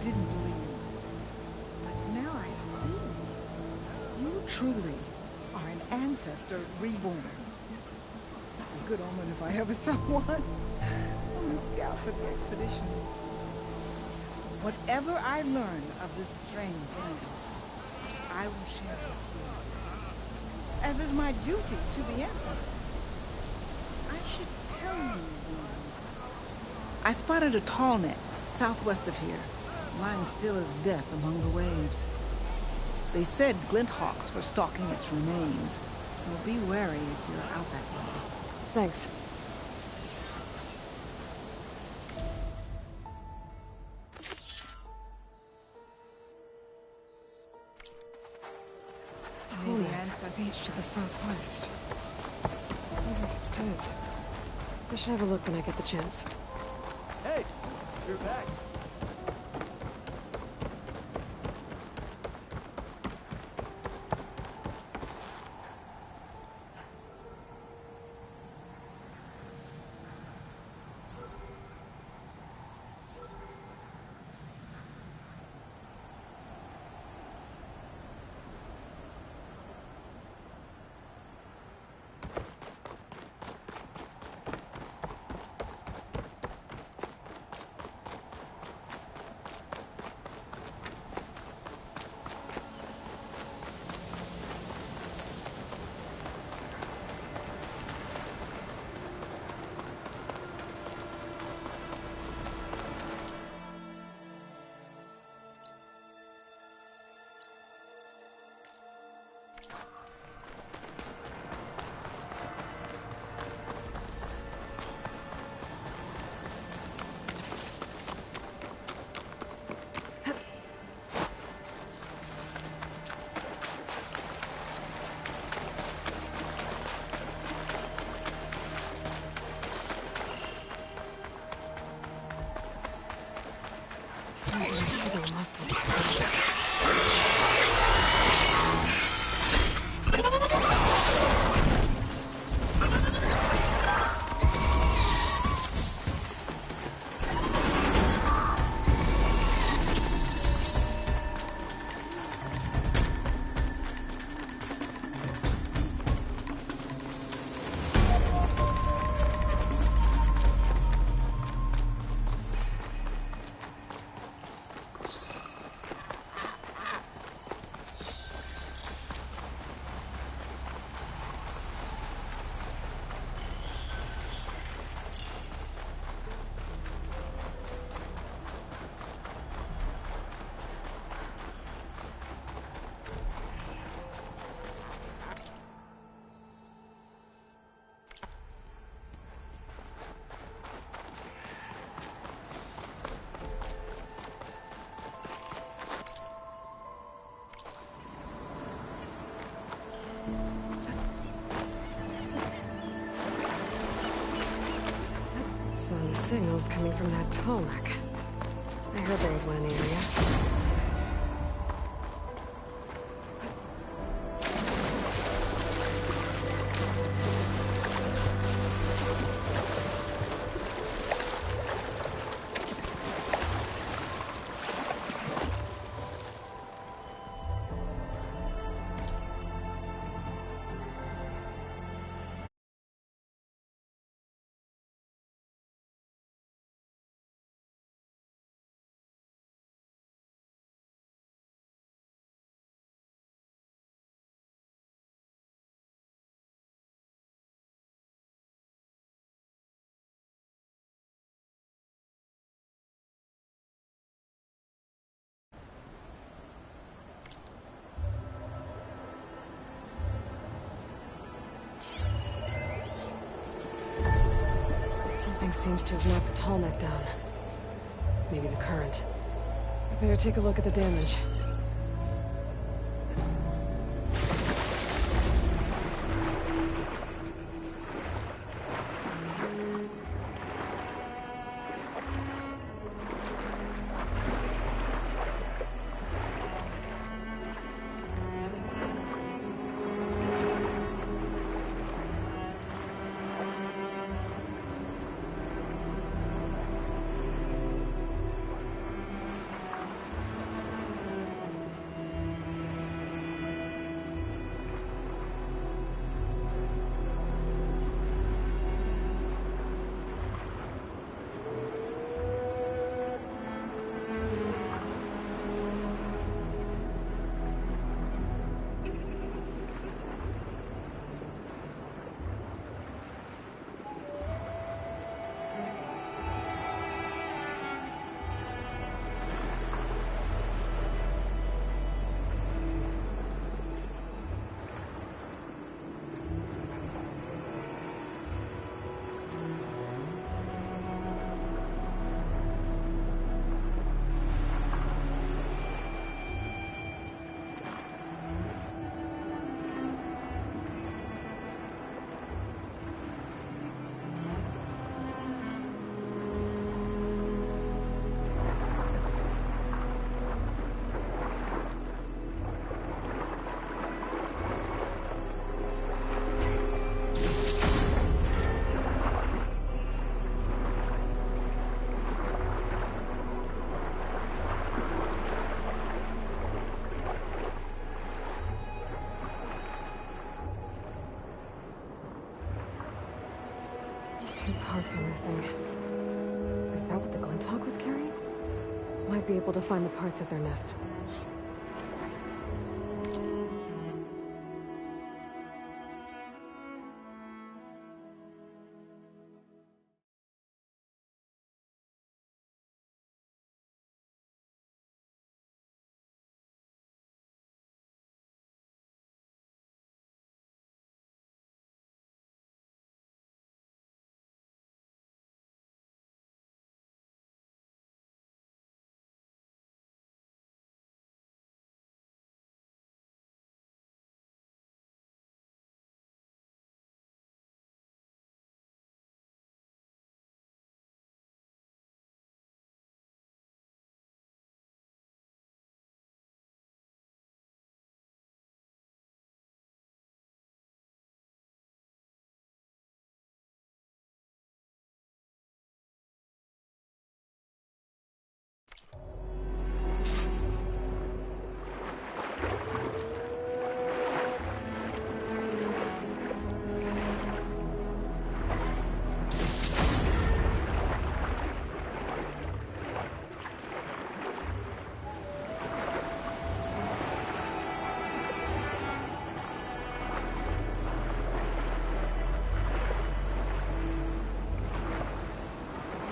didn't believe. But now I see. You truly are an ancestor reborn. A good omen if I ever saw one. I'm the scout for the expedition. Whatever I learn of this strange land, I will share with you. As is my duty to the ancestors. I should tell you one. I spotted a tall neck southwest of here, lying still as death among the waves. They said glint hawks were stalking its remains, so be wary if you're out that way. Thanks. Beach to the southwest. Looks like it's towed. I should have a look when I get the chance. Hey, you're back. Sounds like another must be close. So the signal's coming from that Tolmec. I heard there was one in the area. Something seems to have knocked the Tolmec down. Maybe the current. I better take a look at the damage. parts are missing. Is that what the Glinthawk was carrying? Might be able to find the parts at their nest.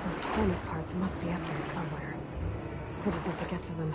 Those Tolmec parts must be up there somewhere. I just have to get to them.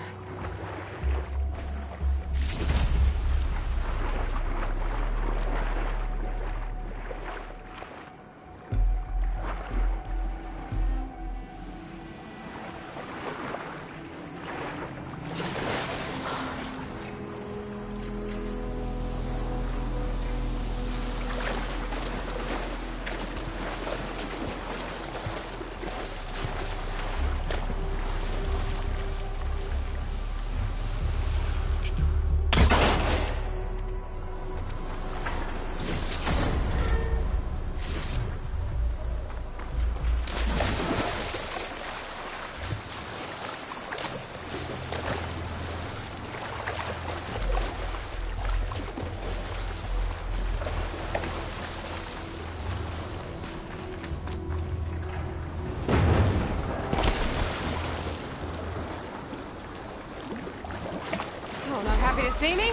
Happy to see me?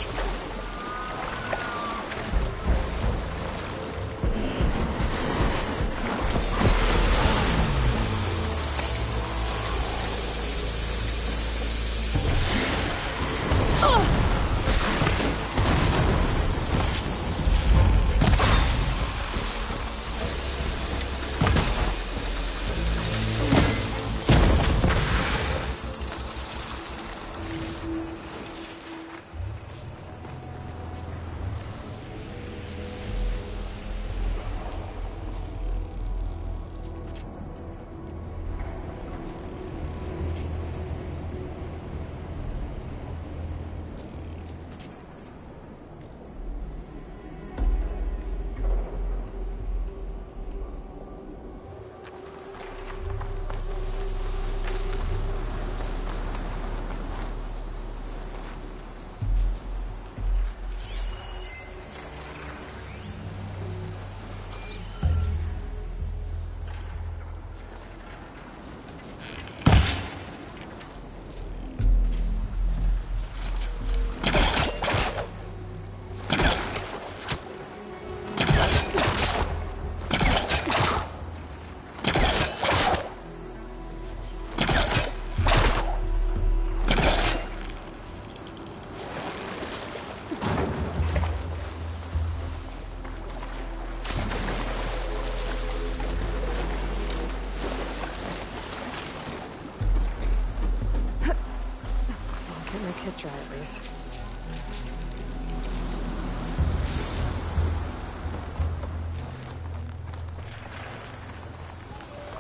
Try at least.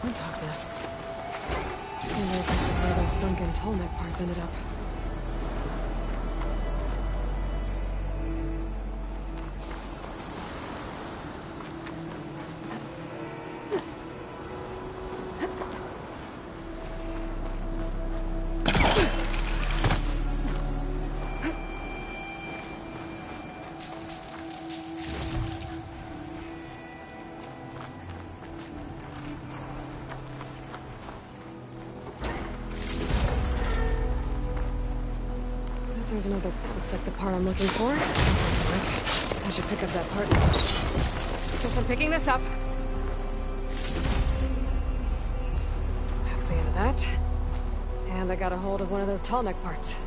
Glinthawk nests. I wonder if this is where those sunken Tolmec parts ended up. There's another. Looks like the part I'm looking for. I should pick up that part now. Guess I'm picking this up. That's the end of that. And I got a hold of one of those tall neck parts.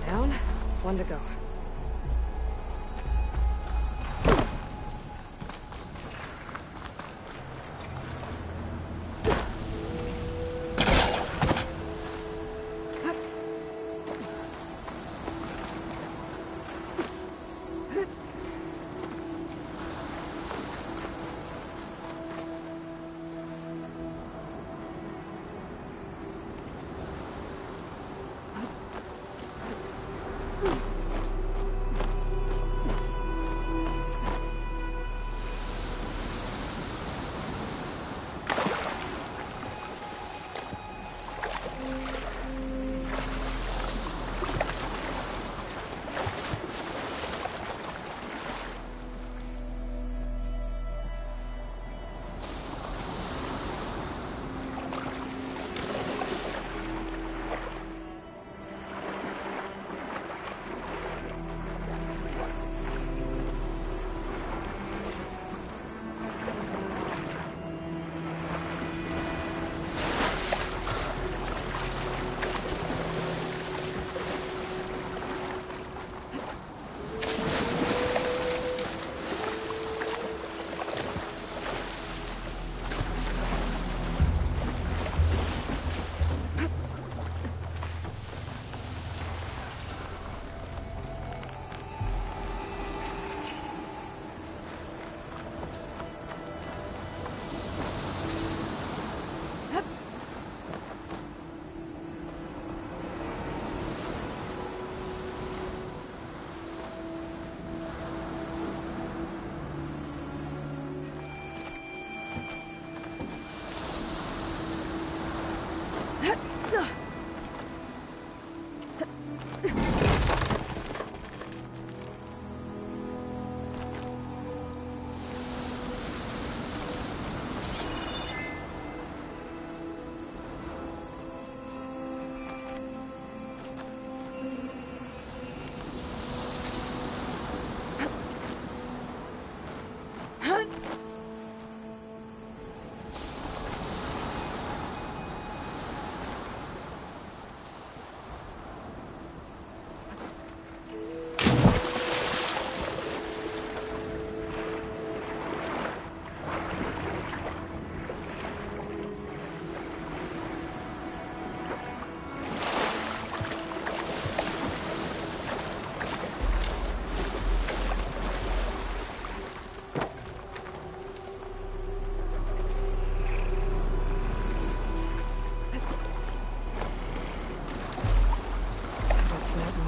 Down, one to go.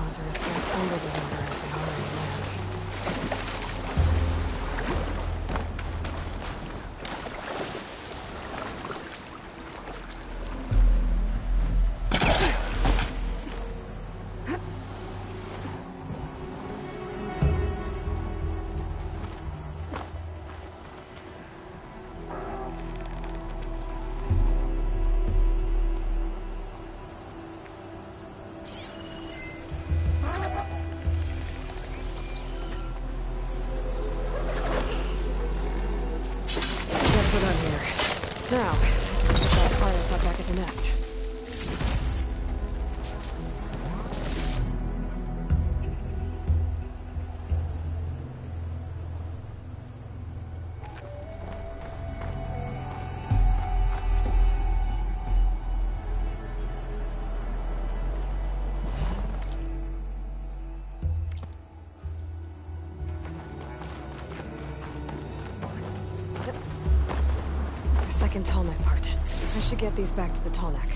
Are as fast under the water as they are in land. Now, that part I saw back at the nest. Second tallneck part. I should get these back to the tallneck.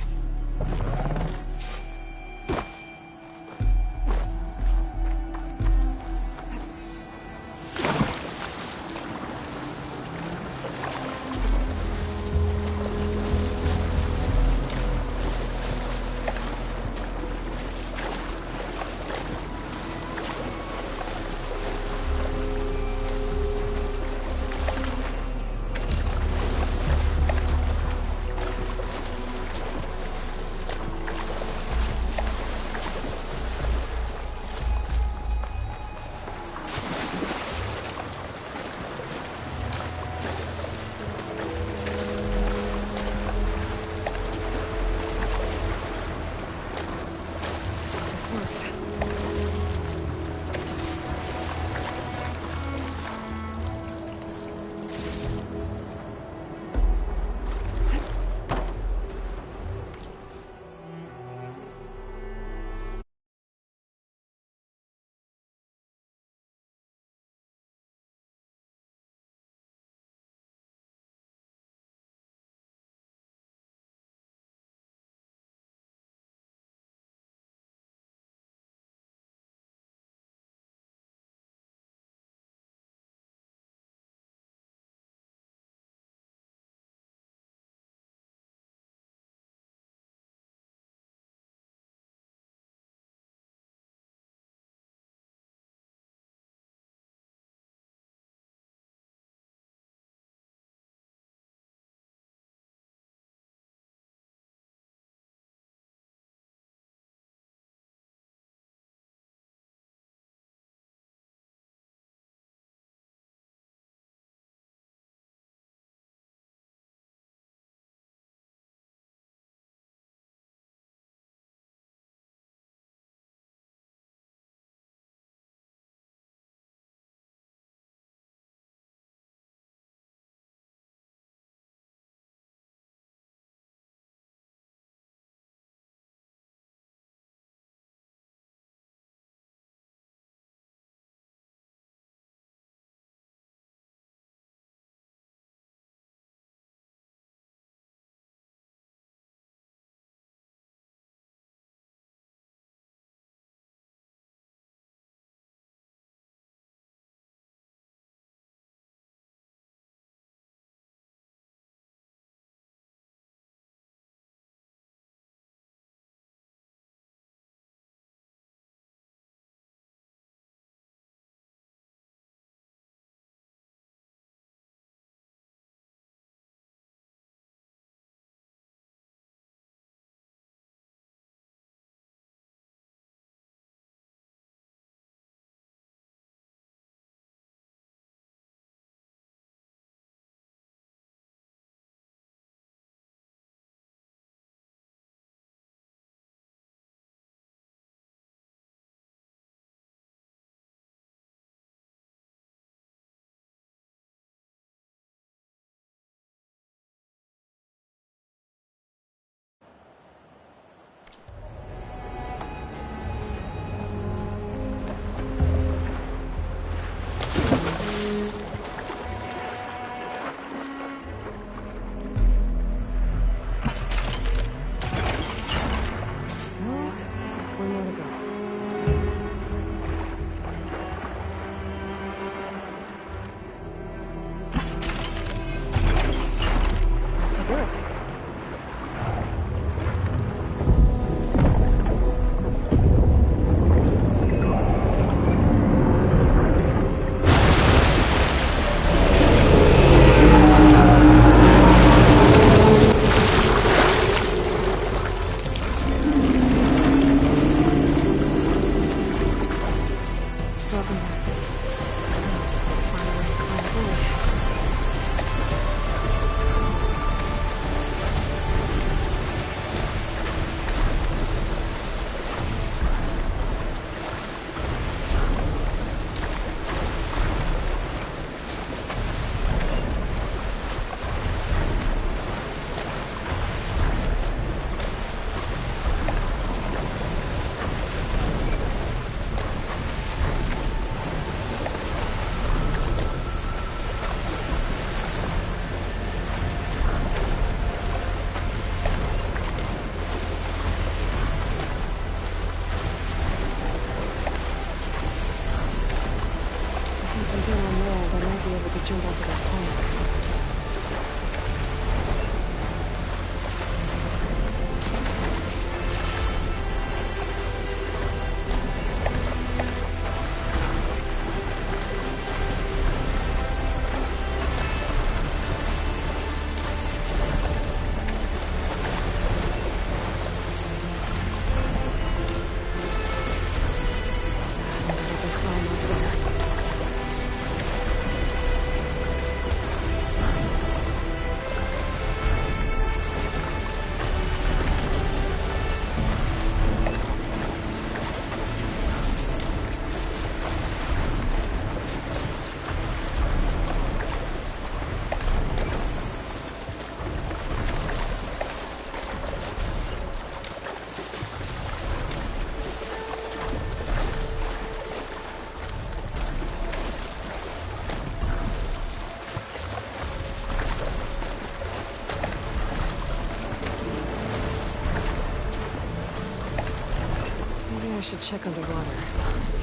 should check underwater.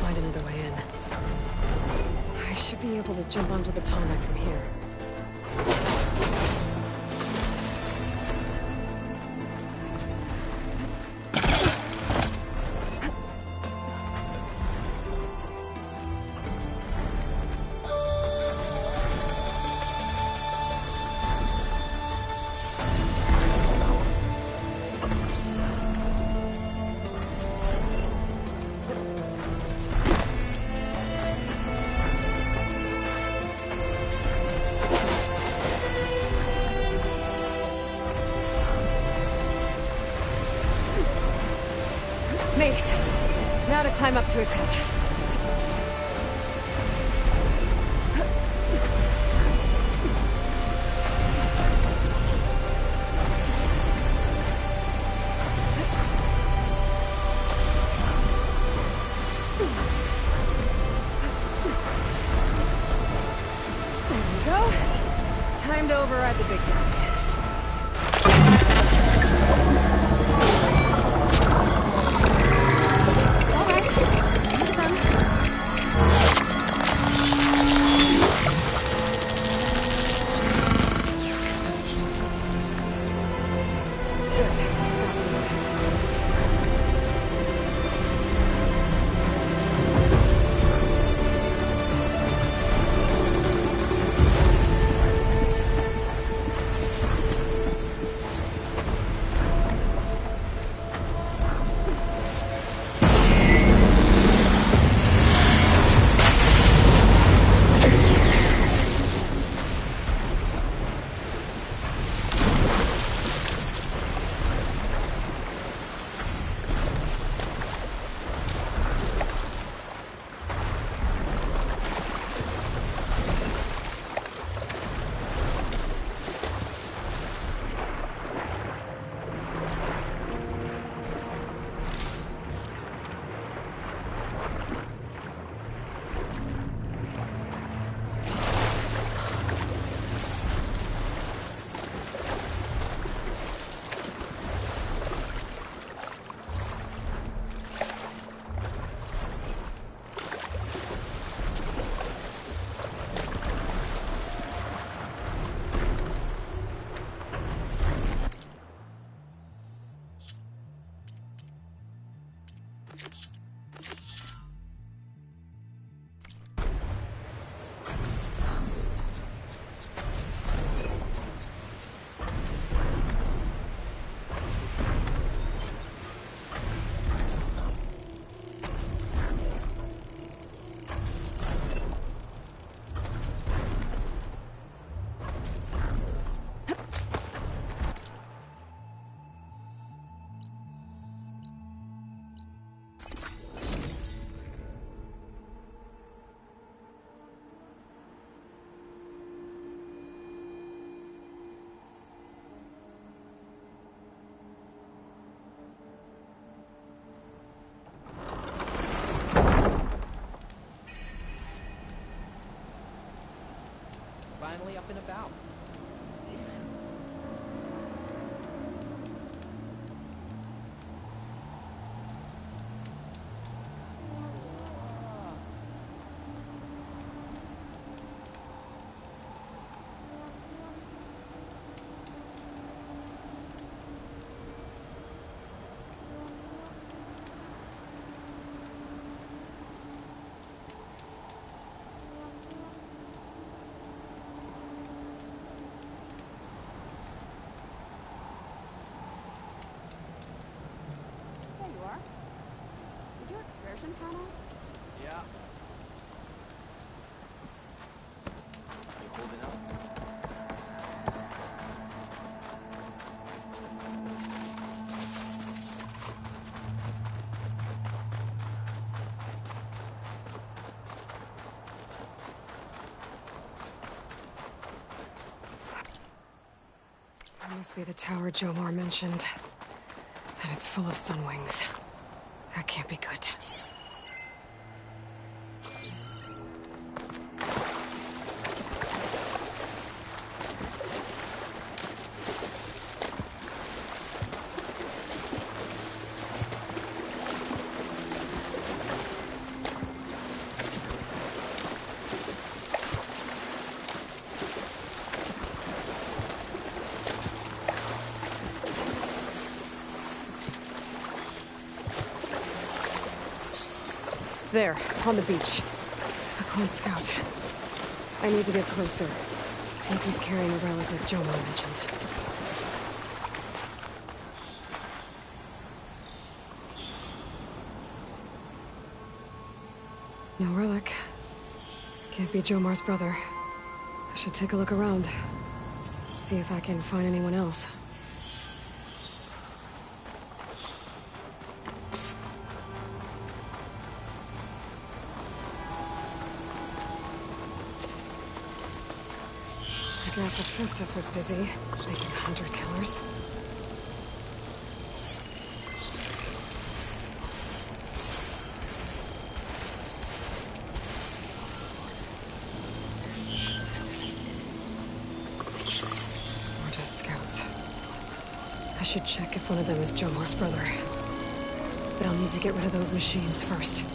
Find another way in. I should be able to jump onto the tarmac from here. Made it. Now to climb up to his head. There we go. Time to override the big guy. Finally up and about. Panel? Yeah. You holding up? That must be the tower Jomar mentioned. And it's full of sunwings. That can't be good. There, on the beach. A clone scout. I need to get closer. See if he's carrying a relic like Jomar mentioned. No relic. Can't be Jomar's brother. I should take a look around. See if I can find anyone else. I guess Hephaestus was busy, making hunter-killers. More dead scouts. I should check if one of them is Jomar's brother. But I'll need to get rid of those machines first.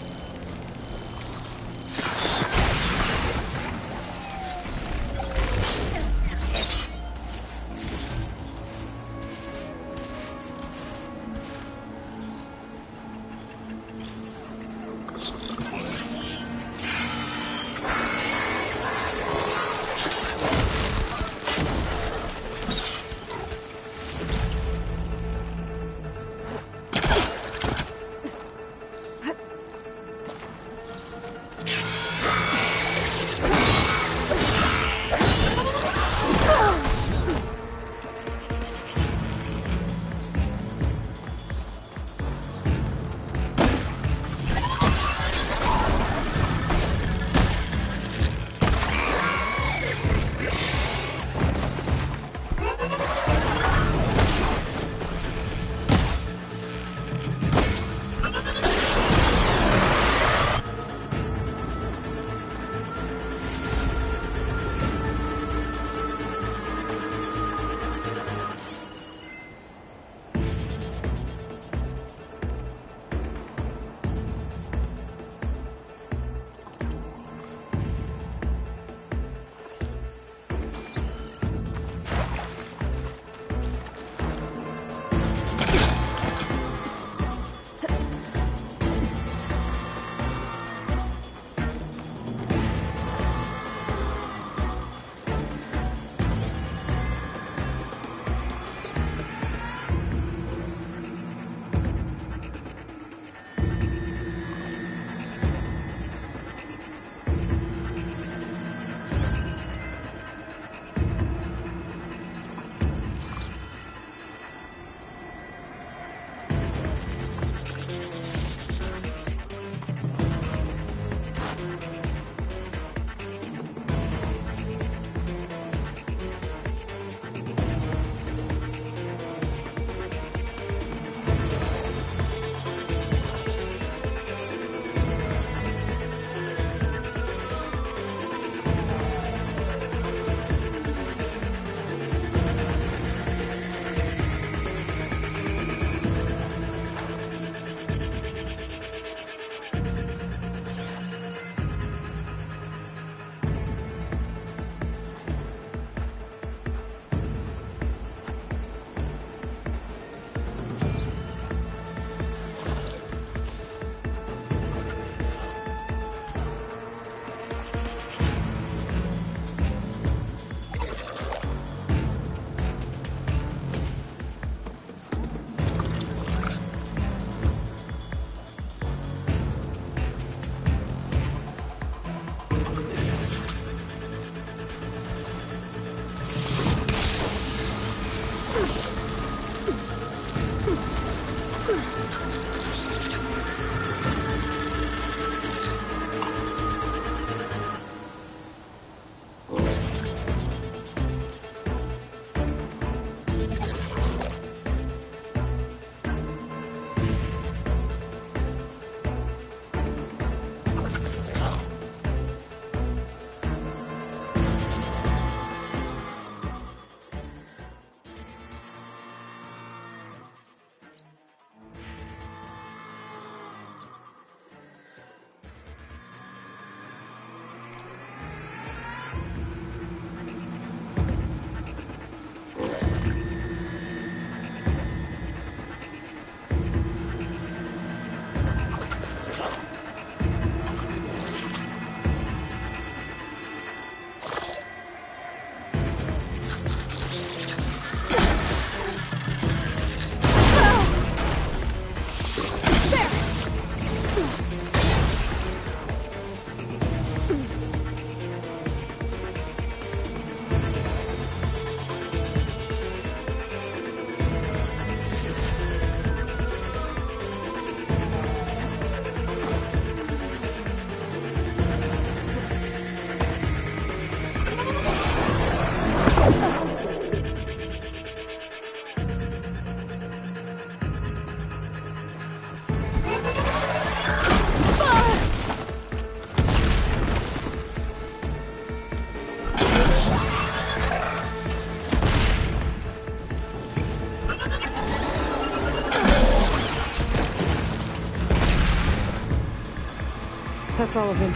That's all of them.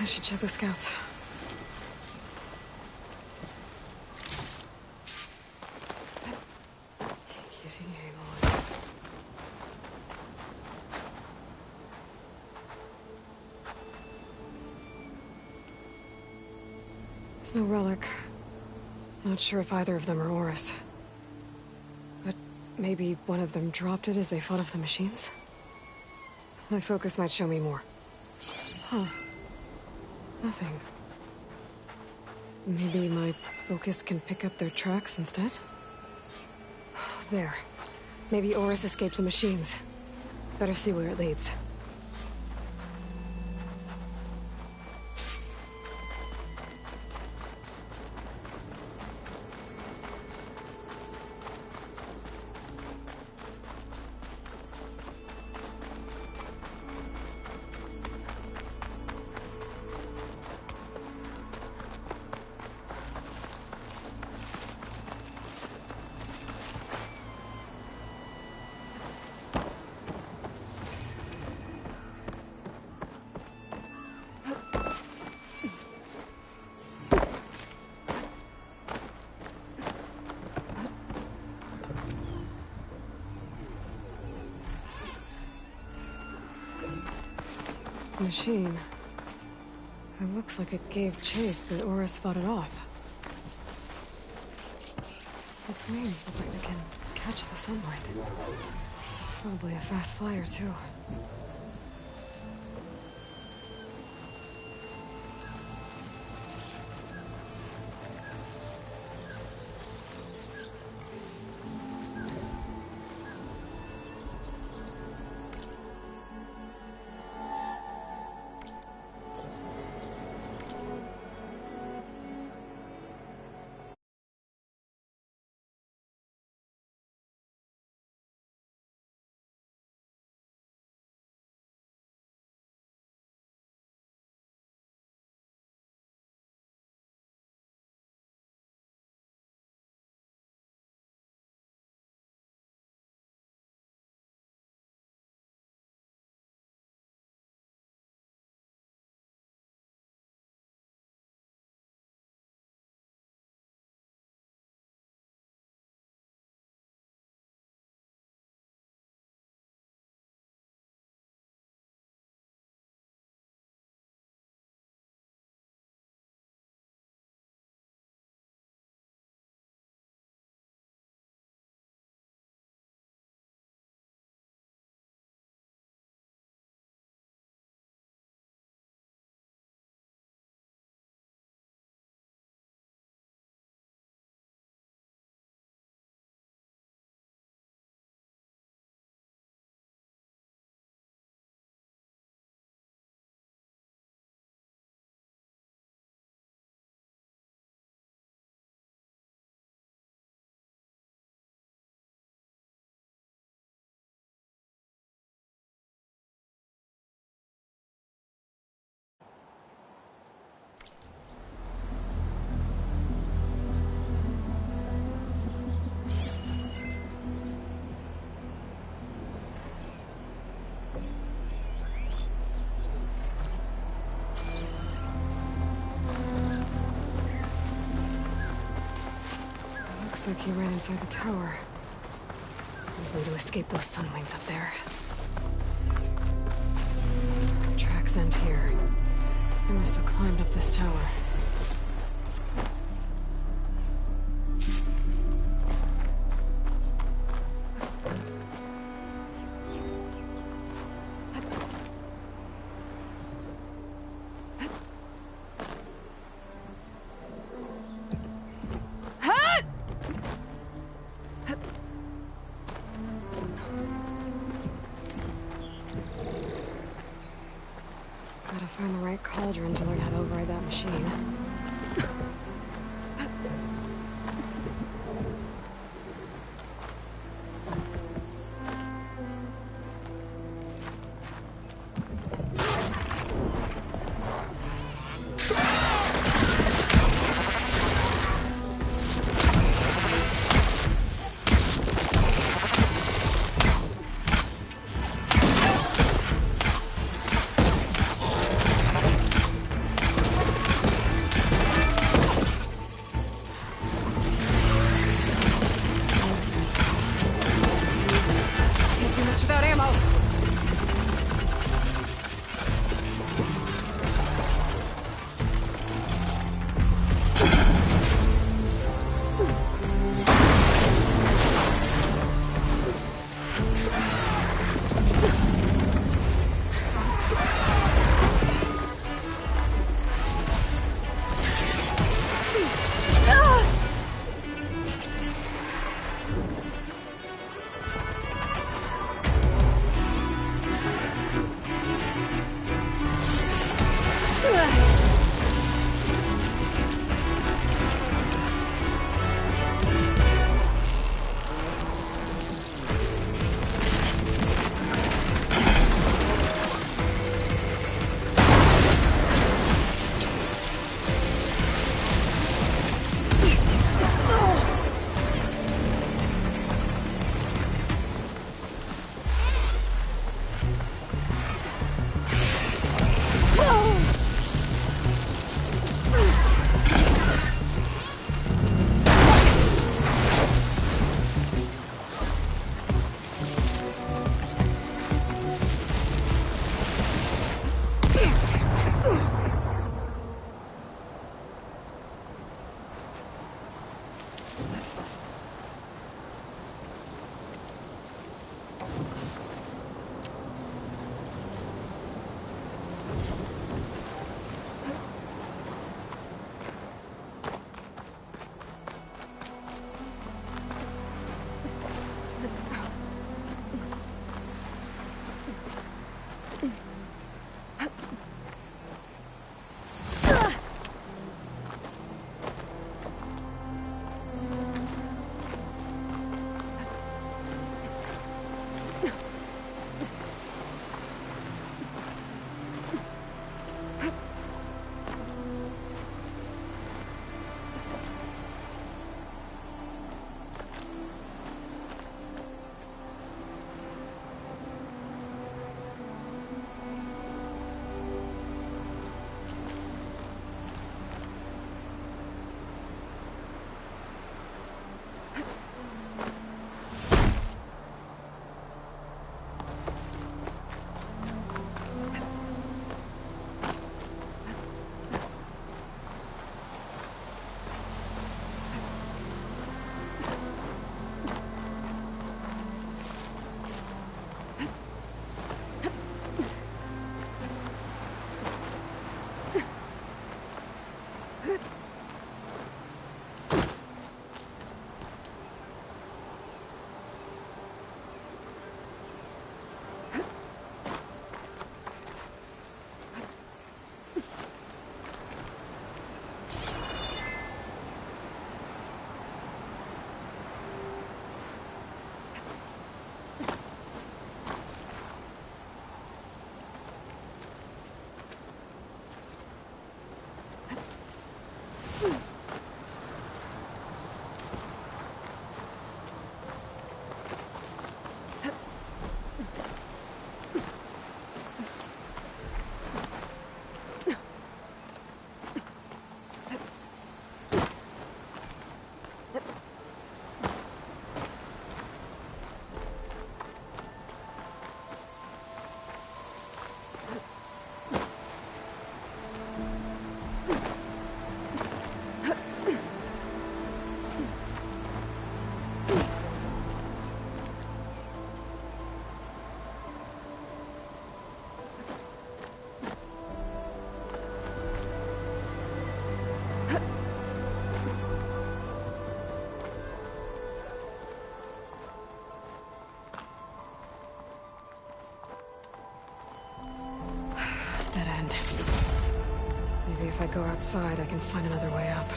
I should check the scouts. Easy, Aloy. There's no relic. Not sure if either of them are Oris. But maybe one of them dropped it as they fought off the machines? My focus might show me more. Huh. Nothing. Maybe my focus can pick up their tracks instead? There. Maybe Oris escaped the machines. Better see where it leads. Machine. It looks like it gave chase, but Oris fought it off. Its wings look like they can catch the sunlight. Probably a fast flyer, too. Looks like he ran inside the tower. Hopefully to escape those sunwings up there. Tracks end here. He must have climbed up this tower. Gotta find the right cauldron to learn how to override that machine. end. Maybe if I go outside, I can find another way up.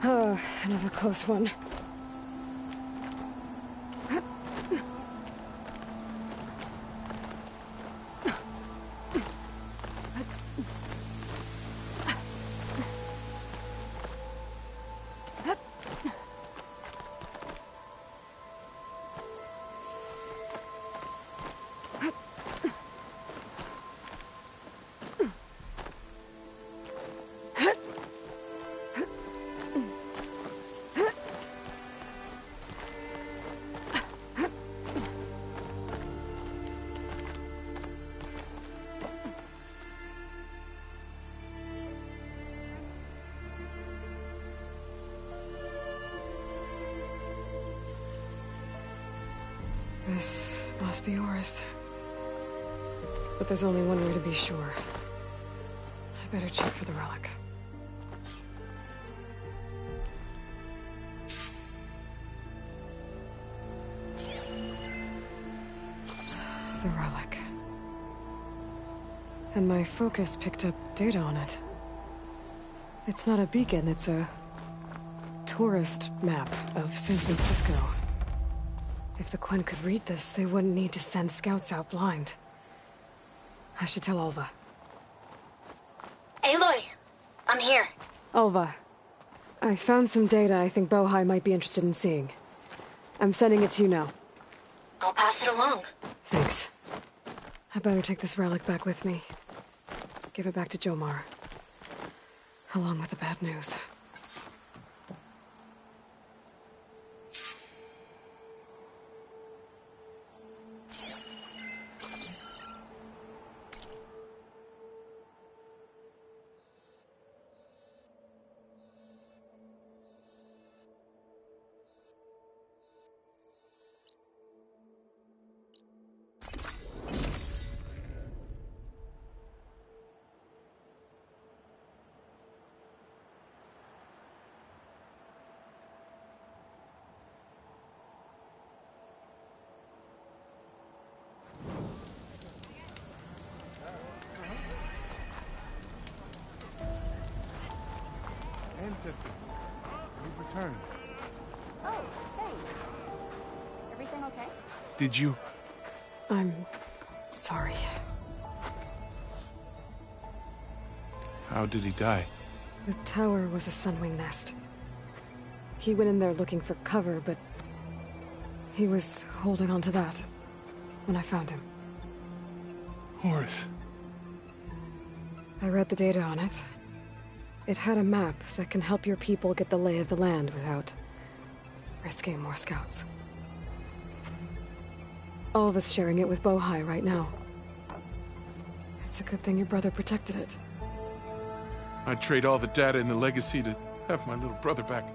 Oh, another close one. This must be Horus. But there's only one way to be sure. I better check for the relic. The relic. And my focus picked up data on it. It's not a beacon, it's a tourist map of San Francisco. If the Quen could read this, they wouldn't need to send scouts out blind. I should tell Alva. Aloy! I'm here. Alva, I found some data I think Bohai might be interested in seeing. I'm sending it to you now. I'll pass it along. Thanks. I better take this relic back with me. Give it back to Jomar. Along with the bad news. Ancestors, we've returned. Oh, hey. Everything okay? Did you? I'm sorry. How did he die? The tower was a Sunwing nest. He went in there looking for cover, but he was holding on to that when I found him. Horus. I read the data on it. It had a map that can help your people get the lay of the land without risking more scouts. All of us sharing it with Bohai right now. It's a good thing your brother protected it. I'd trade all the data and the legacy to have my little brother back.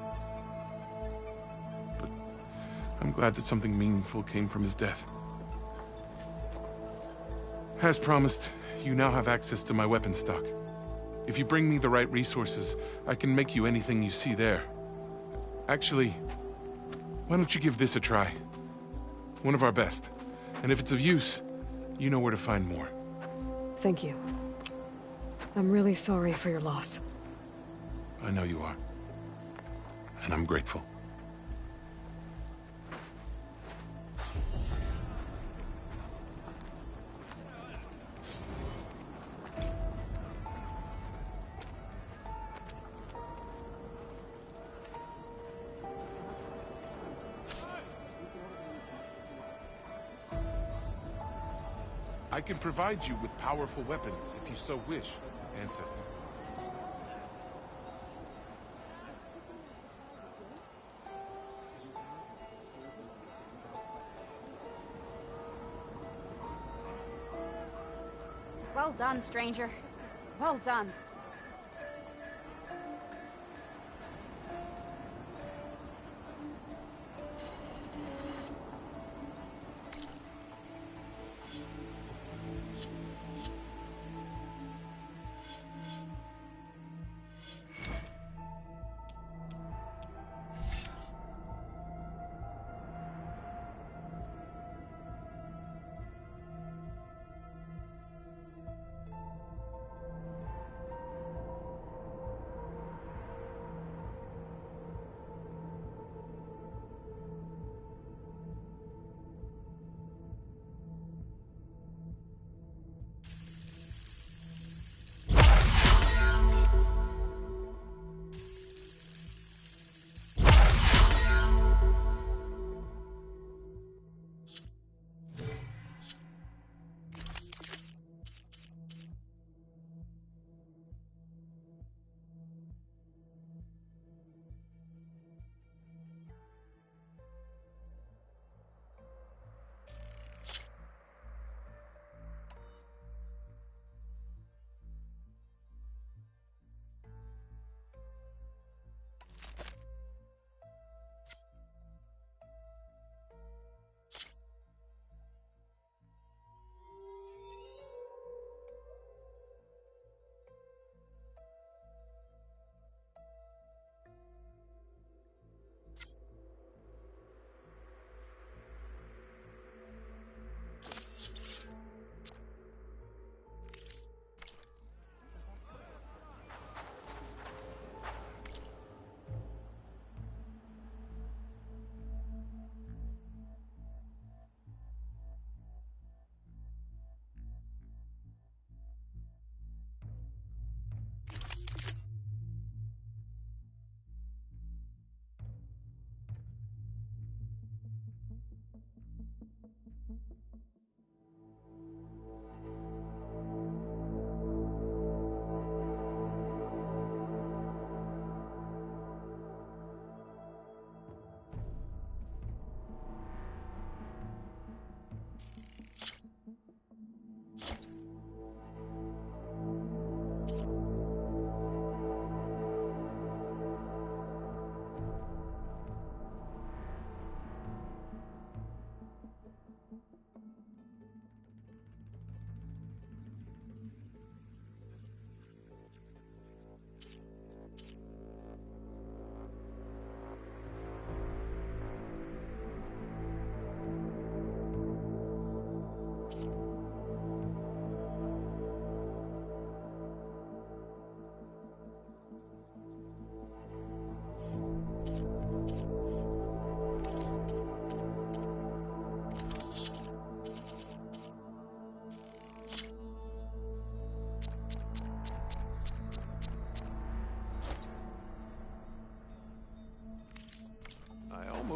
But I'm glad that something meaningful came from his death. As promised, you now have access to my weapon stock. If you bring me the right resources, I can make you anything you see there. Actually, why don't you give this a try? One of our best. And if it's of use, you know where to find more. Thank you. I'm really sorry for your loss. I know you are. And I'm grateful. I can provide you with powerful weapons if you so wish, Ancestor. Well done, stranger. Well done.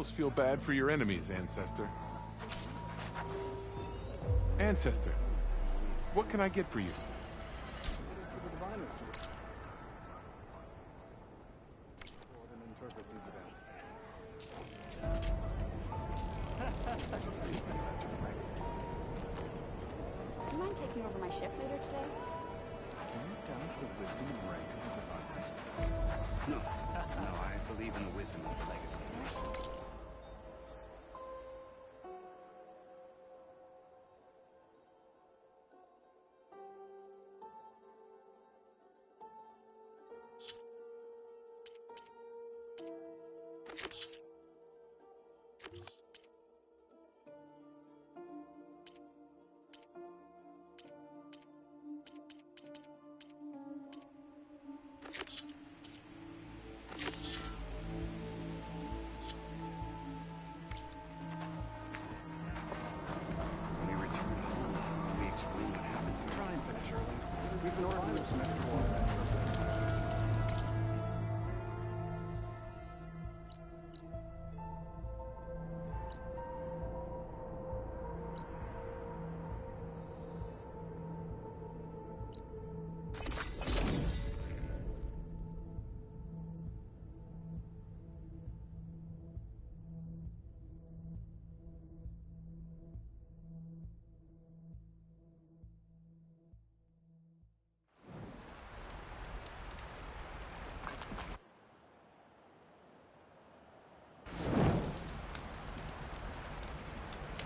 almost feel bad for your enemies, Ancestor. Ancestor, what can I get for you? Do you mind taking over my shift later today? No, I believe in the wisdom of the legacy. When we return home, we explain what happened. Try and finish early. We can order some extra water.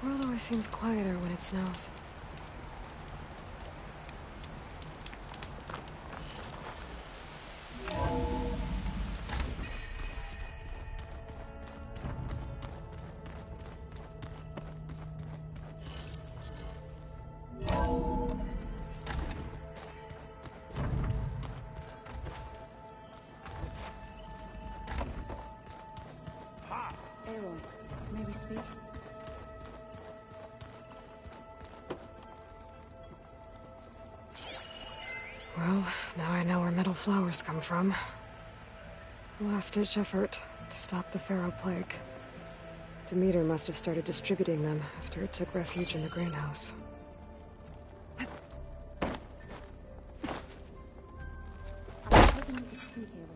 The world always seems quieter when it snows. Aloy, may we speak? Well, now I know where metal flowers come from. A last-ditch effort to stop the Pharaoh Plague. Demeter must have started distributing them after it took refuge in the greenhouse. I was hoping you could speak, Aloy.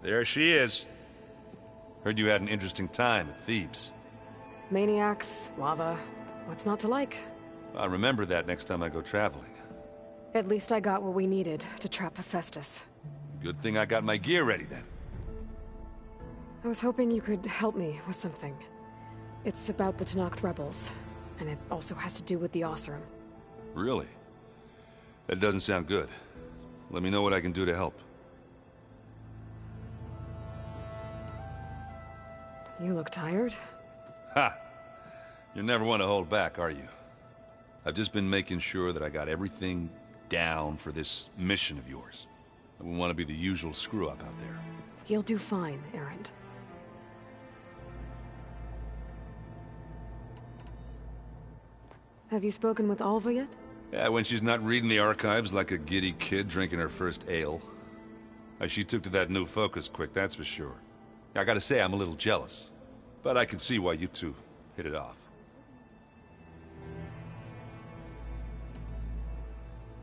There she is. Heard you had an interesting time at Thebes. Maniacs, lava, what's not to like? I'll remember that next time I go traveling. At least I got what we needed to trap Hephaestus. Good thing I got my gear ready then. I was hoping you could help me with something. It's about the Tenakth rebels, and it also has to do with the Oseram. Really? That doesn't sound good. Let me know what I can do to help. You look tired. Ha! You never want to hold back, are you? I've just been making sure that I got everything down for this mission of yours. I wouldn't want to be the usual screw-up out there. You'll do fine, Erend. Have you spoken with Alva yet? Yeah, when she's not reading the archives like a giddy kid drinking her first ale. She took to that new focus quick, that's for sure. I gotta say, I'm a little jealous. But I can see why you two hit it off.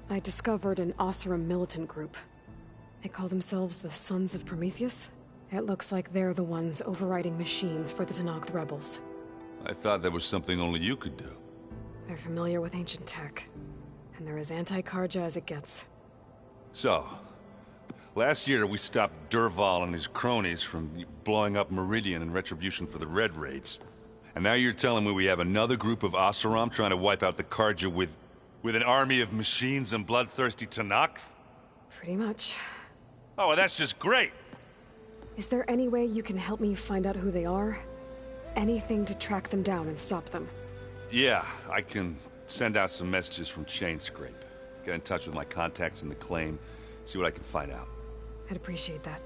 I discovered an Oseram militant group. They call themselves the Sons of Prometheus. It looks like they're the ones overriding machines for the Tenakth rebels. I thought that was something only you could do. They're familiar with ancient tech, and they're as anti-Karja as it gets. So, last year we stopped Dervahl and his cronies from blowing up Meridian in retribution for the Red Raids. And now you're telling me we have another group of Oseram trying to wipe out the Karja with an army of machines and bloodthirsty Tenakth? Pretty much. Oh, well, that's just great! Is there any way you can help me find out who they are? Anything to track them down and stop them? Yeah, I can send out some messages from Chainscrape. Get in touch with my contacts in the claim, see what I can find out. I'd appreciate that.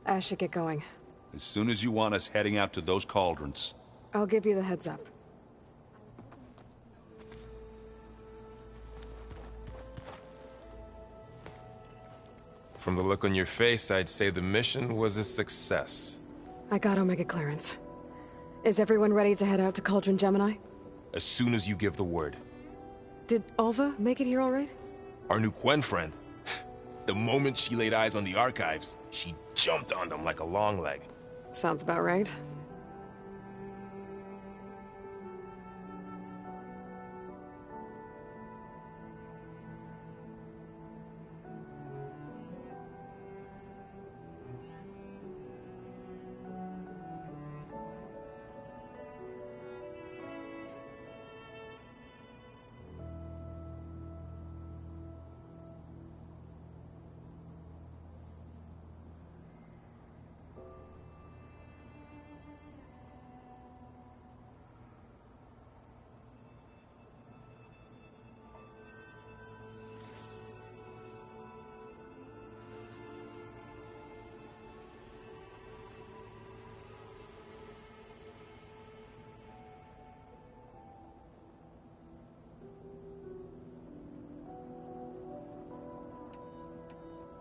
I should get going. As soon as you want us heading out to those cauldrons. I'll give you the heads up. From the look on your face, I'd say the mission was a success. I got Omega clearance. Is everyone ready to head out to Cauldron Gemini? As soon as you give the word. Did Alva make it here all right? Our new Quen friend. The moment she laid eyes on the archives, she jumped on them like a long leg. Sounds about right.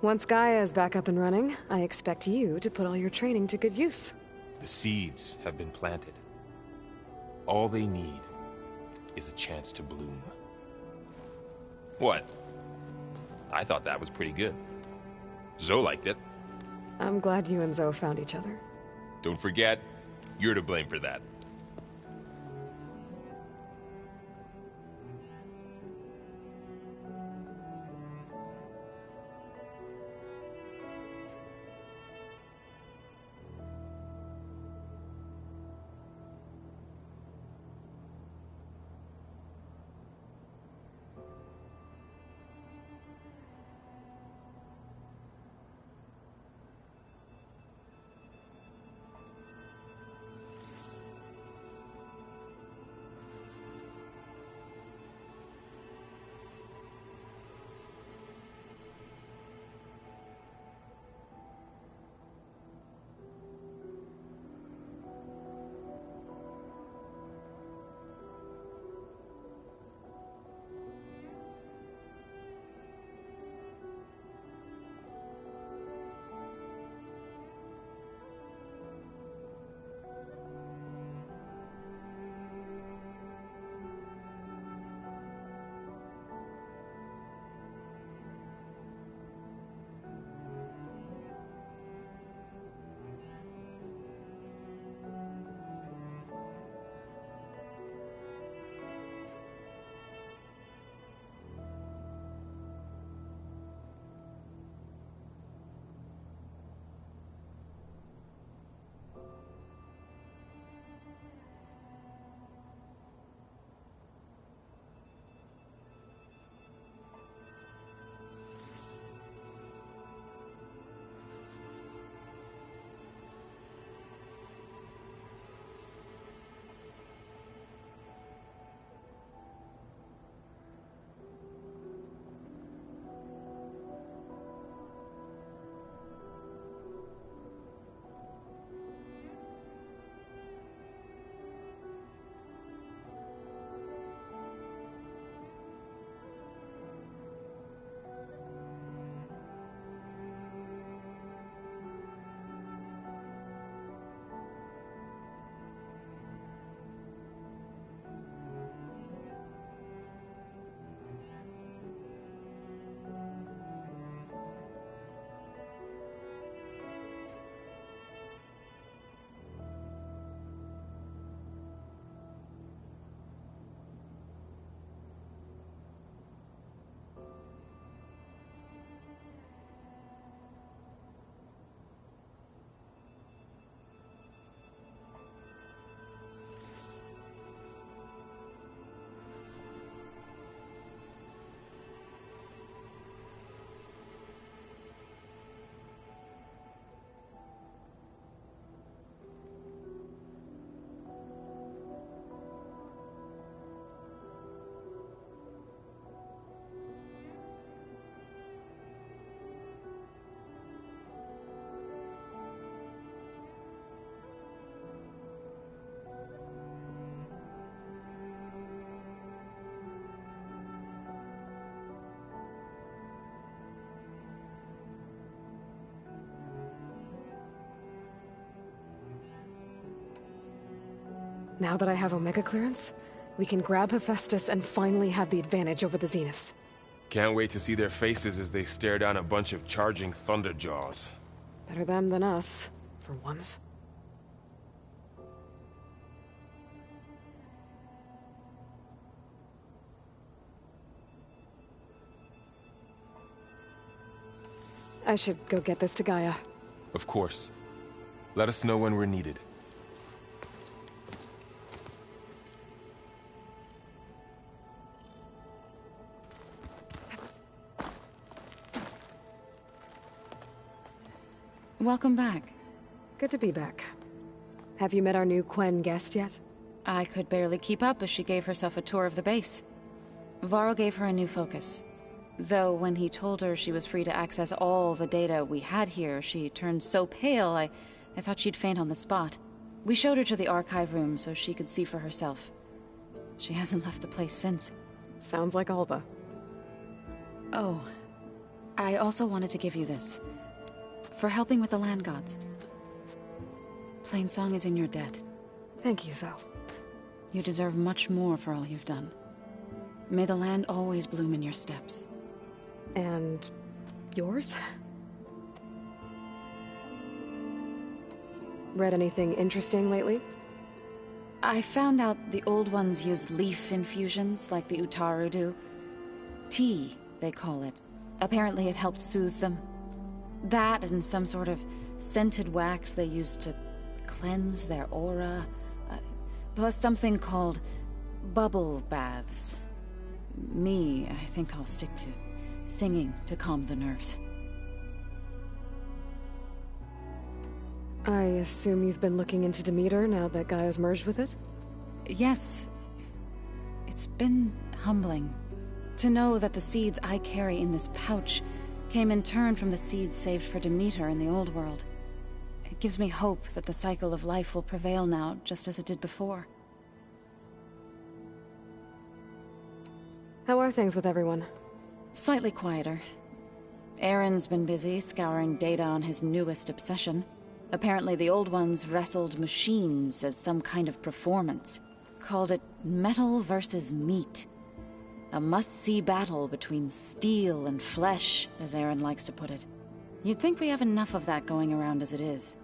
Once Gaia is back up and running, I expect you to put all your training to good use. The seeds have been planted. All they need is a chance to bloom. What? I thought that was pretty good. Zoe liked it. I'm glad you and Zoe found each other. Don't forget, you're to blame for that. Now that I have Omega clearance, we can grab Hephaestus and finally have the advantage over the Zeniths. Can't wait to see their faces as they stare down a bunch of charging Thunderjaws. Better them than us, for once. I should go get this to Gaia. Of course. Let us know when we're needed. Welcome back. Good to be back. Have you met our new Quen guest yet? I could barely keep up as she gave herself a tour of the base. Varl gave her a new focus. Though when he told her she was free to access all the data we had here, she turned so pale I thought she'd faint on the spot. We showed her to the archive room so she could see for herself. She hasn't left the place since. Sounds like Alba. Oh, I also wanted to give you this. For helping with the land gods. Plainsong is in your debt. Thank you, Zoe. You deserve much more for all you've done. May the land always bloom in your steps. And yours? Read anything interesting lately? I found out the old ones use leaf infusions like the Utaru do. Tea, they call it. Apparently it helped soothe them. That and some sort of scented wax they used to cleanse their aura. Plus something called bubble baths. I think I'll stick to singing to calm the nerves. I assume you've been looking into Demeter now that Gaia's merged with it? Yes. It's been humbling to know that the seeds I carry in this pouch came in turn from the seeds saved for Demeter in the old world. It gives me hope that the cycle of life will prevail now, just as it did before. How are things with everyone? Slightly quieter. Aaron's been busy scouring data on his newest obsession. Apparently the old ones wrestled machines as some kind of performance. Called it metal versus meat. A must-see battle between steel and flesh, as Aaron likes to put it. You'd think we have enough of that going around as it is.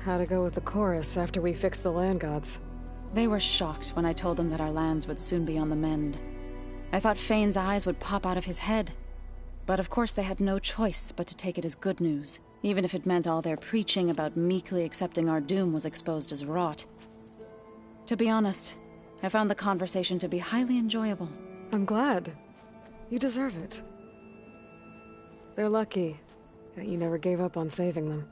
How'd it go with the chorus after we fixed the land gods? They were shocked when I told them that our lands would soon be on the mend. I thought Fane's eyes would pop out of his head. But of course they had no choice but to take it as good news, even if it meant all their preaching about meekly accepting our doom was exposed as rot. To be honest, I found the conversation to be highly enjoyable. I'm glad. You deserve it. They're lucky that you never gave up on saving them.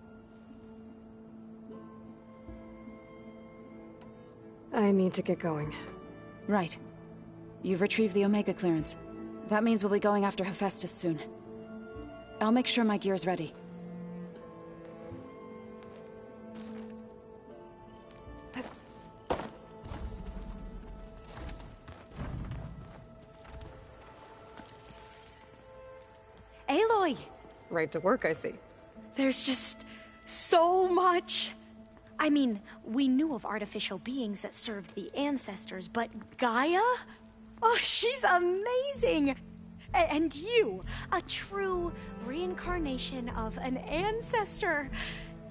I need to get going. Right. You've retrieved the Omega clearance. That means we'll be going after Hephaestus soon. I'll make sure my gear's ready. Aloy! Right to work, I see. There's just so much. I mean, we knew of artificial beings that served the ancestors, but Gaia? Oh, she's amazing! And you, a true reincarnation of an ancestor.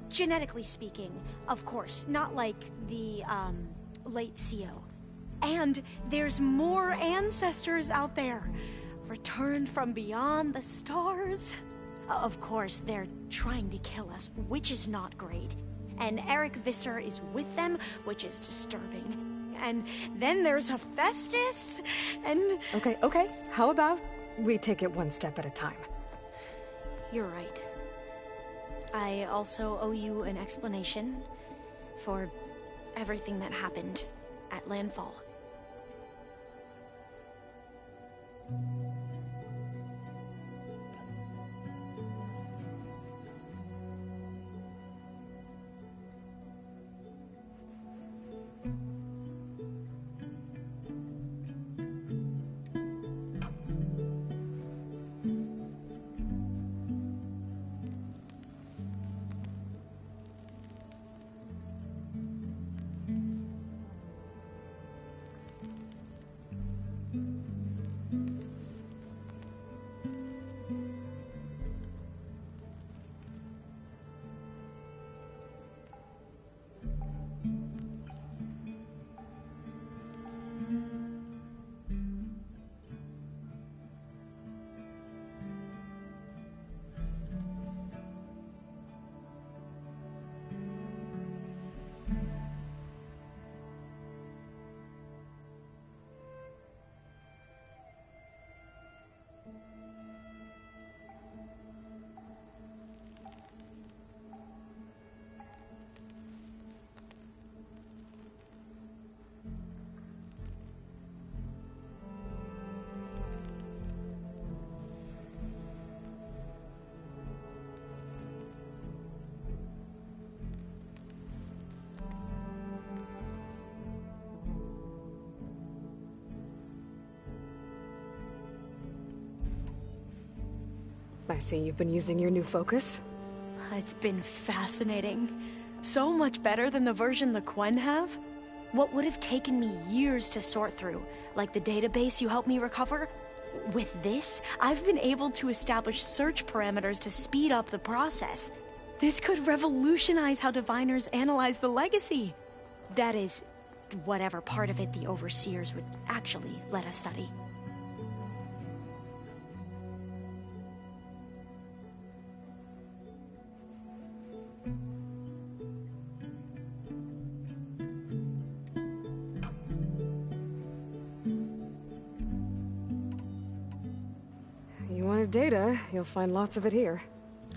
Genetically speaking, of course, not like the, late CO. And there's more ancestors out there, returned from beyond the stars. Of course, they're trying to kill us, which is not great. And Eric Visser is with them, which is disturbing. And then there's Hephaestus, and... Okay. How about we take it one step at a time? You're right. I also owe you an explanation for everything that happened at Landfall. I see you've been using your new focus. It's been fascinating. So much better than the version the Quen have. What would have taken me years to sort through, like the database you helped me recover, with this, I've been able to establish search parameters to speed up the process. This could revolutionize how diviners analyze the legacy. That is, whatever part of it the Overseers would actually let us study. You wanted data, you'll find lots of it here.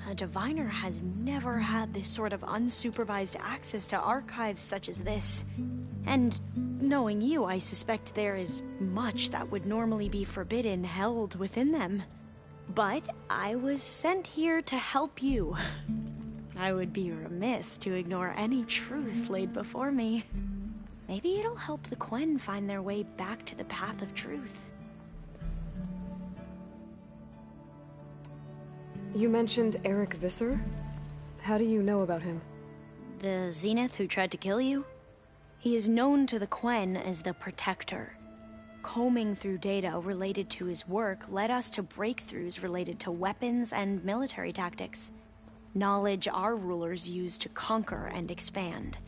A diviner has never had this sort of unsupervised access to archives such as this. And knowing you, I suspect there is much that would normally be forbidden held within them. But I was sent here to help you. I would be remiss to ignore any truth laid before me. Maybe it'll help the Quen find their way back to the path of truth. You mentioned Eric Visser? How do you know about him? The Zenith who tried to kill you? He is known to the Quen as the Protector. Combing through data related to his work led us to breakthroughs related to weapons and military tactics. Knowledge our rulers used to conquer and expand,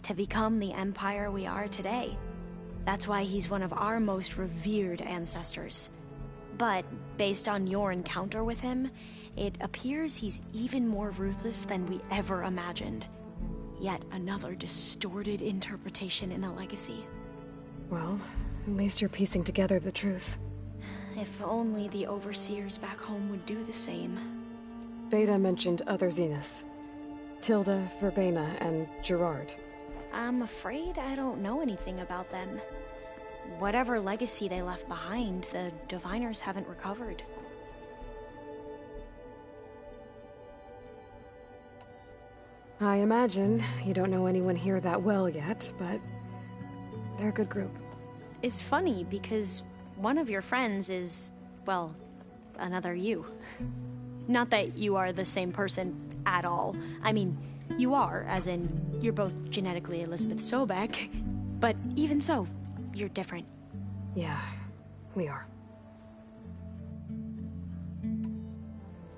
to become the empire we are today. That's why he's one of our most revered ancestors. But based on your encounter with him, it appears he's even more ruthless than we ever imagined. Yet another distorted interpretation in the legacy. Well, at least you're piecing together the truth. If only the overseers back home would do the same. Beta mentioned other Zeniths. Tilda, Verbena, and Gerard. I'm afraid I don't know anything about them. Whatever legacy they left behind, the Diviners haven't recovered. I imagine you don't know anyone here that well yet, but they're a good group. It's funny because one of your friends is, well, another you. Not that you are the same person at all. I mean, you are, as in, you're both genetically Elizabeth Sobek, but even so, you're different. Yeah, we are.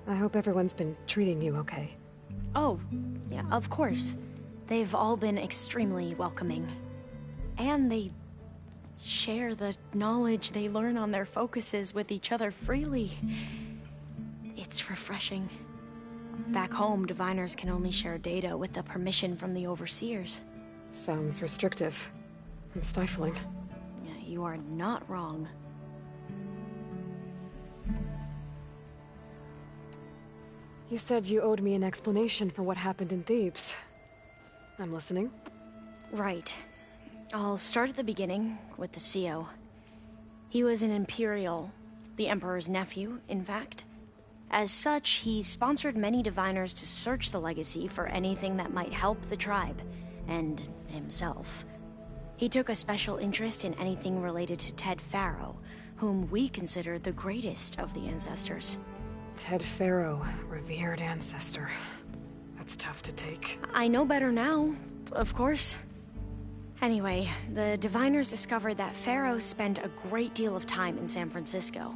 I hope everyone's been treating you okay. Oh, yeah, of course. They've all been extremely welcoming. And they share the knowledge they learn on their focuses with each other freely. It's refreshing. Back home, Diviners can only share data with the permission from the Overseers. Sounds restrictive and stifling. Yeah, you are not wrong. You said you owed me an explanation for what happened in Thebes. I'm listening. Right. I'll start at the beginning with the CO. He was an Imperial, the Emperor's nephew, in fact. As such, he sponsored many Diviners to search the Legacy for anything that might help the tribe, and himself. He took a special interest in anything related to Ted Faro, whom we consider the greatest of the ancestors. Ted Faro, revered ancestor. That's tough to take. I know better now, of course. Anyway, the Diviners discovered that Faro spent a great deal of time in San Francisco.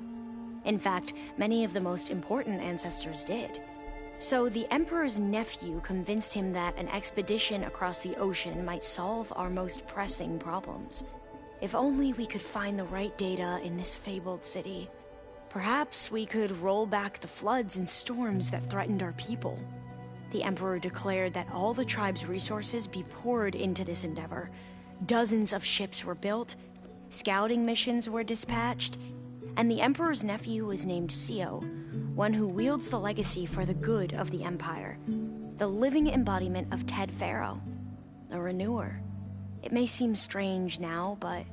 In fact, many of the most important ancestors did. So the Emperor's nephew convinced him that an expedition across the ocean might solve our most pressing problems. If only we could find the right data in this fabled city. Perhaps we could roll back the floods and storms that threatened our people. The Emperor declared that all the tribe's resources be poured into this endeavor. Dozens of ships were built, scouting missions were dispatched, and the Emperor's nephew was named CO, one who wields the legacy for the good of the Empire. The living embodiment of Ted Faro, a renewer. It may seem strange now, but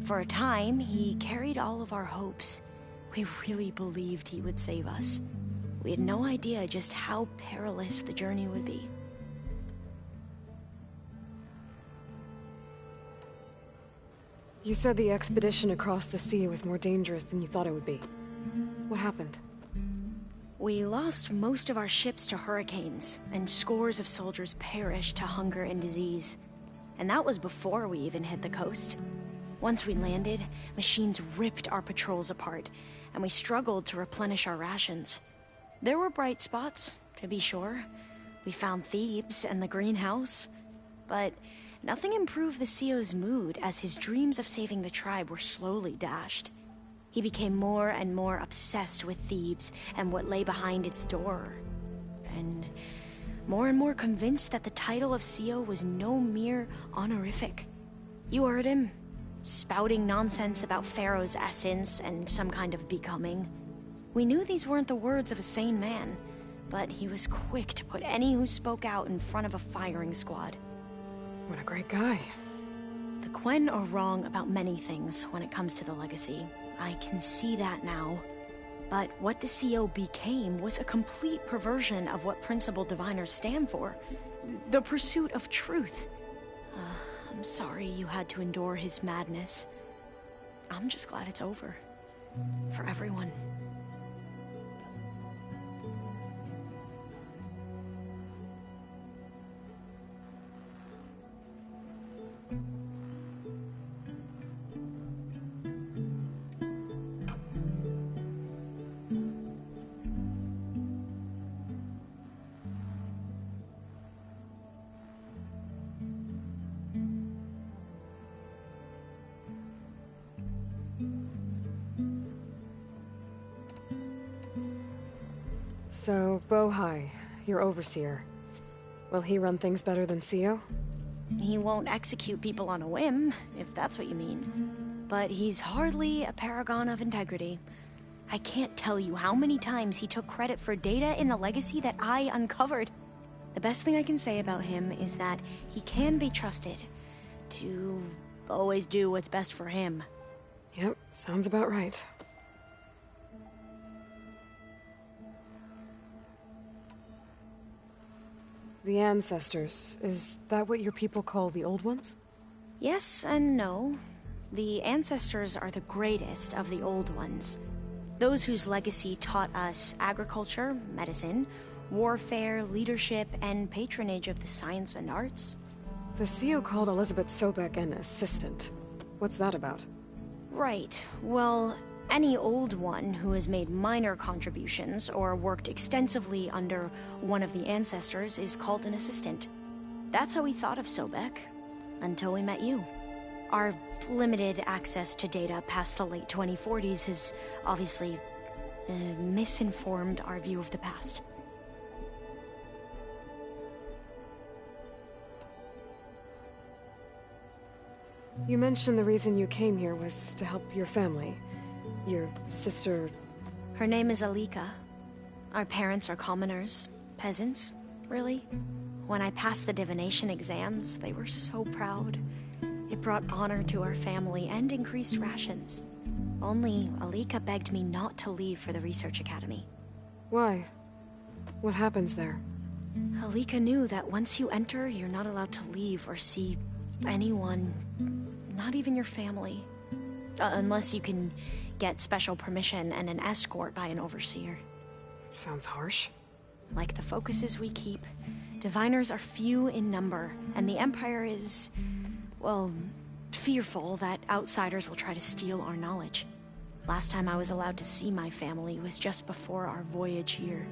for a time, he carried all of our hopes. We really believed he would save us. We had no idea just how perilous the journey would be. You said the expedition across the sea was more dangerous than you thought it would be. What happened? We lost most of our ships to hurricanes, and scores of soldiers perished to hunger and disease. And that was before we even hit the coast. Once we landed, machines ripped our patrols apart, and we struggled to replenish our rations. There were bright spots, to be sure. We found Thebes and the greenhouse, but nothing improved the CO's mood as his dreams of saving the tribe were slowly dashed. He became more and more obsessed with Thebes and what lay behind its door, and more convinced that the title of CO was no mere honorific. You heard him, spouting nonsense about Pharaoh's essence and some kind of becoming. We knew these weren't the words of a sane man, but he was quick to put any who spoke out in front of a firing squad. What a great guy. The Quen are wrong about many things when it comes to the Legacy. I can see that now. But what the CO became was a complete perversion of what Principal Diviners stand for. The pursuit of truth. I'm sorry you had to endure his madness. I'm just glad it's over. For everyone. So, Bohai, your overseer. Will he run things better than Sio? He won't execute people on a whim, if that's what you mean. But he's hardly a paragon of integrity. I can't tell you how many times he took credit for data in the Legacy that I uncovered. The best thing I can say about him is that he can be trusted to always do what's best for him. Yep, sounds about right. The Ancestors, is that what your people call the Old Ones? Yes and no. The Ancestors are the greatest of the Old Ones. Those whose legacy taught us agriculture, medicine, warfare, leadership, and patronage of the science and arts. The CEO called Elizabeth Sobek an assistant. What's that about? Right. Well, any Old One who has made minor contributions or worked extensively under one of the Ancestors is called an assistant. That's how we thought of Sobek, until we met you. Our limited access to data past the late 2040s has obviously misinformed our view of the past. You mentioned the reason you came here was to help your family. Your sister... Her name is Alika. Our parents are commoners. Peasants, really. When I passed the divination exams, they were so proud. It brought honor to our family and increased rations. Only Alika begged me not to leave for the Research Academy. Why? What happens there? Alika knew that once you enter, you're not allowed to leave or see anyone, not even your family. Unless you can get special permission and an escort by an overseer. It sounds harsh. Like the focuses we keep, diviners are few in number, and the Empire is, well, fearful that outsiders will try to steal our knowledge. Last time I was allowed to see my family was just before our voyage here.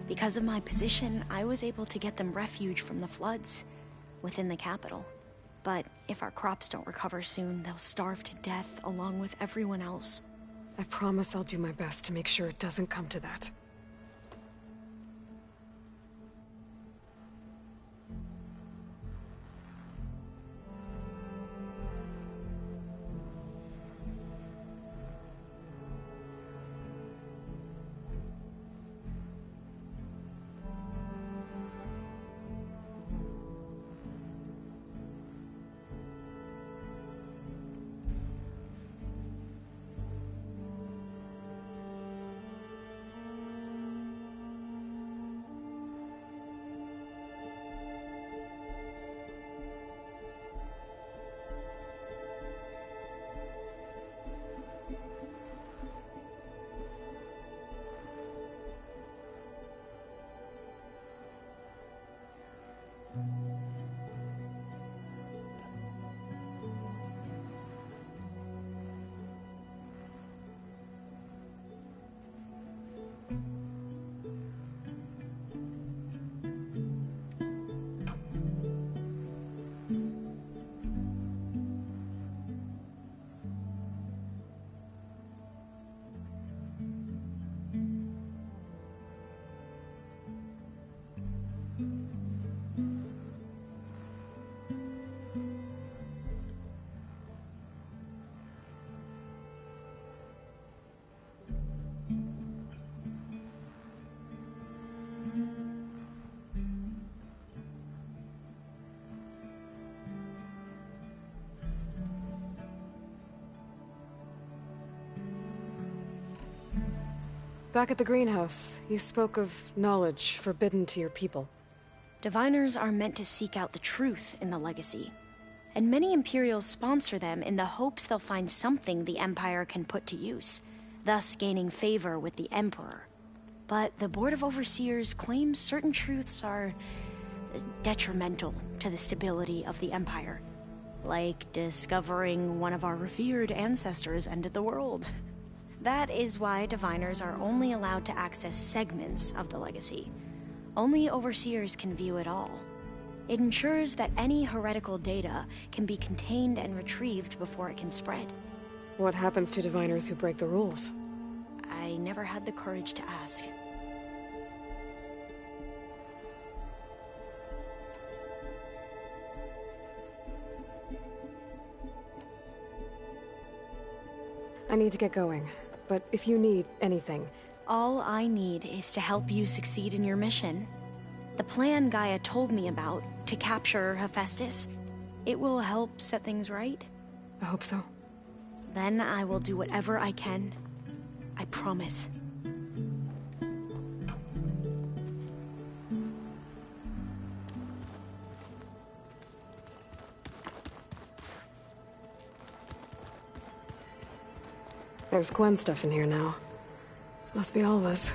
Because of my position, I was able to get them refuge from the floods within the capital. But if our crops don't recover soon, they'll starve to death along with everyone else. I promise I'll do my best to make sure it doesn't come to that. Back at the greenhouse, you spoke of knowledge forbidden to your people. Diviners are meant to seek out the truth in the Legacy, and many Imperials sponsor them in the hopes they'll find something the Empire can put to use, thus gaining favor with the Emperor. But the Board of Overseers claims certain truths are detrimental to the stability of the Empire, like discovering one of our revered ancestors ended the world. That is why Diviners are only allowed to access segments of the Legacy. Only Overseers can view it all. It ensures that any heretical data can be contained and retrieved before it can spread. What happens to Diviners who break the rules? I never had the courage to ask. I need to get going, but if you need anything... All I need is to help you succeed in your mission. The plan Gaia told me about, to capture Hephaestus, it will help set things right. I hope so. Then I will do whatever I can. I promise. There's Gwen stuff in here now. Must be Alva's.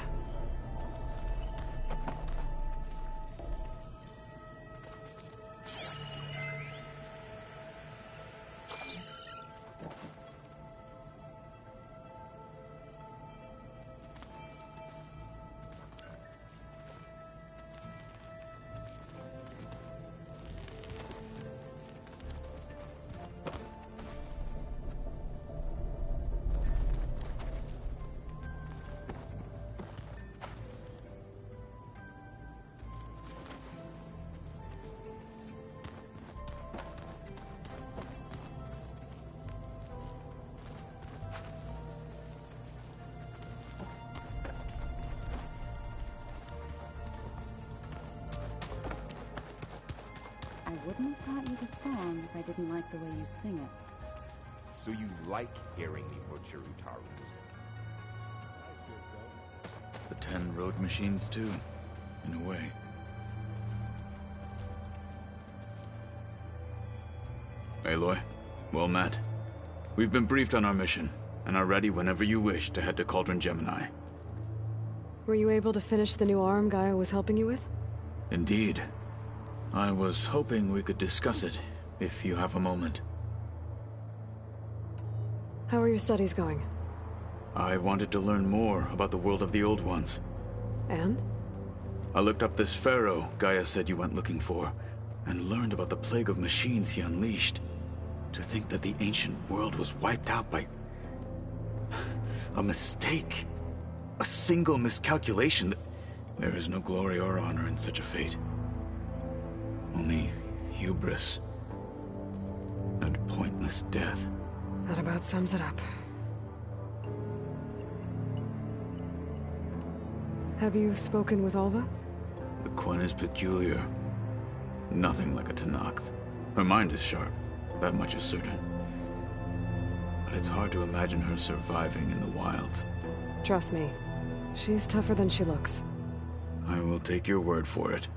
I wouldn't have taught you the song if I didn't like the way you sing it. So you like hearing me butcher Utaru music? The 10 road machines too, in a way. Aloy, well met. We've been briefed on our mission, and are ready whenever you wish to head to Cauldron Gemini. Were you able to finish the new arm Gaia was helping you with? Indeed. I was hoping we could discuss it, if you have a moment. How are your studies going? I wanted to learn more about the world of the Old Ones. And? I looked up this pharaoh Gaia said you went looking for, and learned about the plague of machines he unleashed. To think that the ancient world was wiped out by... a mistake. A single miscalculation. There is no glory or honor in such a fate. Only hubris and pointless death. That about sums it up. Have you spoken with Alva? The Quen is peculiar. Nothing like a Tenakth. Her mind is sharp, that much is certain. But it's hard to imagine her surviving in the wilds. Trust me, she's tougher than she looks. I will take your word for it.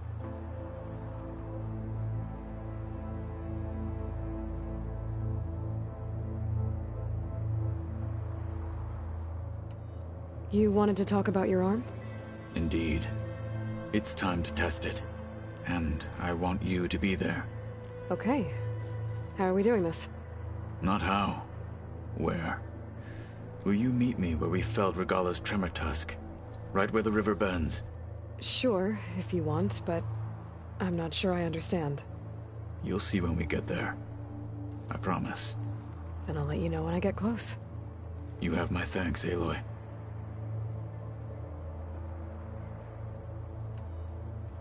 You wanted to talk about your arm? Indeed. It's time to test it. And I want you to be there. Okay. How are we doing this? Not how. Where? Will you meet me where we felled Regalla's tremor tusk? Right where the river bends? Sure, if you want, but I'm not sure I understand. You'll see when we get there. I promise. Then I'll let you know when I get close. You have my thanks, Aloy.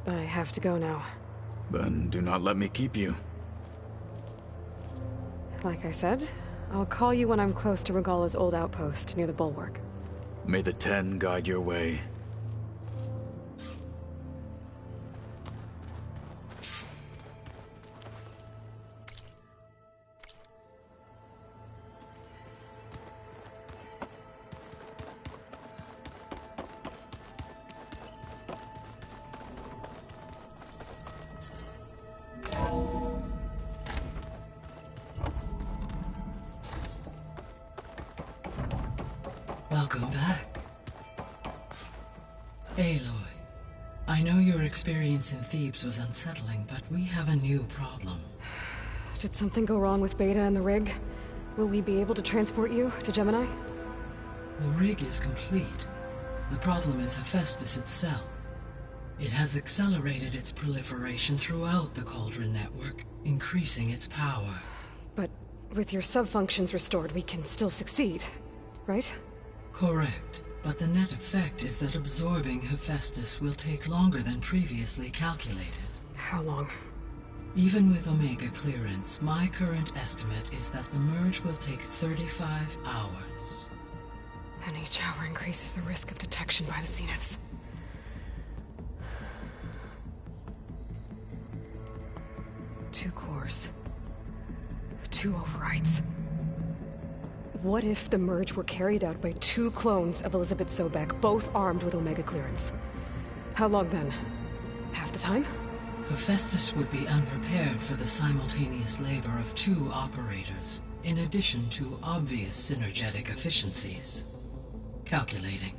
I have to go now. Then do not let me keep you. Like I said, I'll call you when I'm close to Regalla's old outpost near the bulwark. May the 10 guide your way. Welcome back. Aloy, I know your experience in Thebes was unsettling, but we have a new problem. Did something go wrong with Beta and the rig? Will we be able to transport you to Gemini? The rig is complete. The problem is Hephaestus itself. It has accelerated its proliferation throughout the Cauldron network, increasing its power. But with your sub-functions restored, we can still succeed, right? Correct, but the net effect is that absorbing Hephaestus will take longer than previously calculated. How long? Even with Omega clearance, my current estimate is that the merge will take 35 hours. And each hour increases the risk of detection by the Zeniths. Two cores. Two overrides. What if the merge were carried out by two clones of Elizabeth Sobek, both armed with Omega clearance? How long then? Half the time? Hephaestus would be unprepared for the simultaneous labor of two operators, in addition to obvious synergetic efficiencies. Calculating.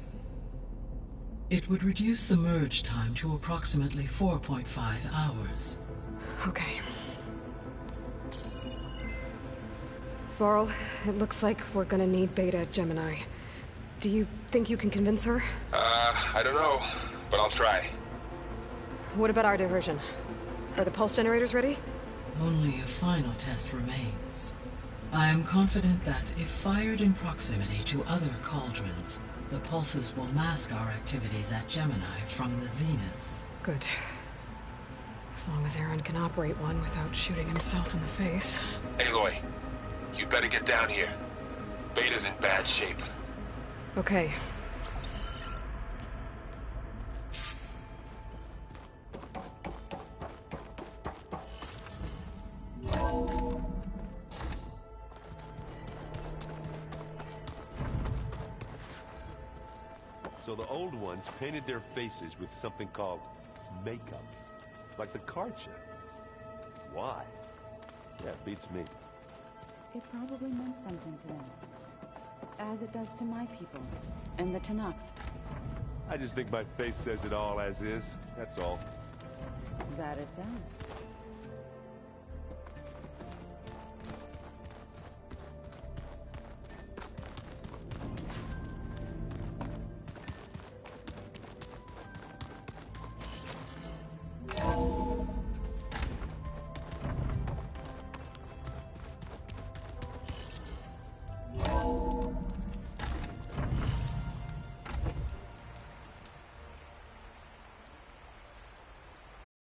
It would reduce the merge time to approximately 4.5 hours. Okay. Varl, it looks like we're gonna need Beta at Gemini. Do you think you can convince her? I don't know, but I'll try. What about our diversion? Are the pulse generators ready? Only a final test remains. I am confident that if fired in proximity to other cauldrons, the pulses will mask our activities at Gemini from the Zeniths. Good. As long as Aaron can operate one without shooting himself in the face. Aloy, you better get down here. Beta's in bad shape. Okay. So the old ones painted their faces with something called makeup. Like the card chip. Why? Yeah, beats me. It probably meant something to them. As it does to my people, and the Tanakh. I just think my face says it all as is, that's all. That it does.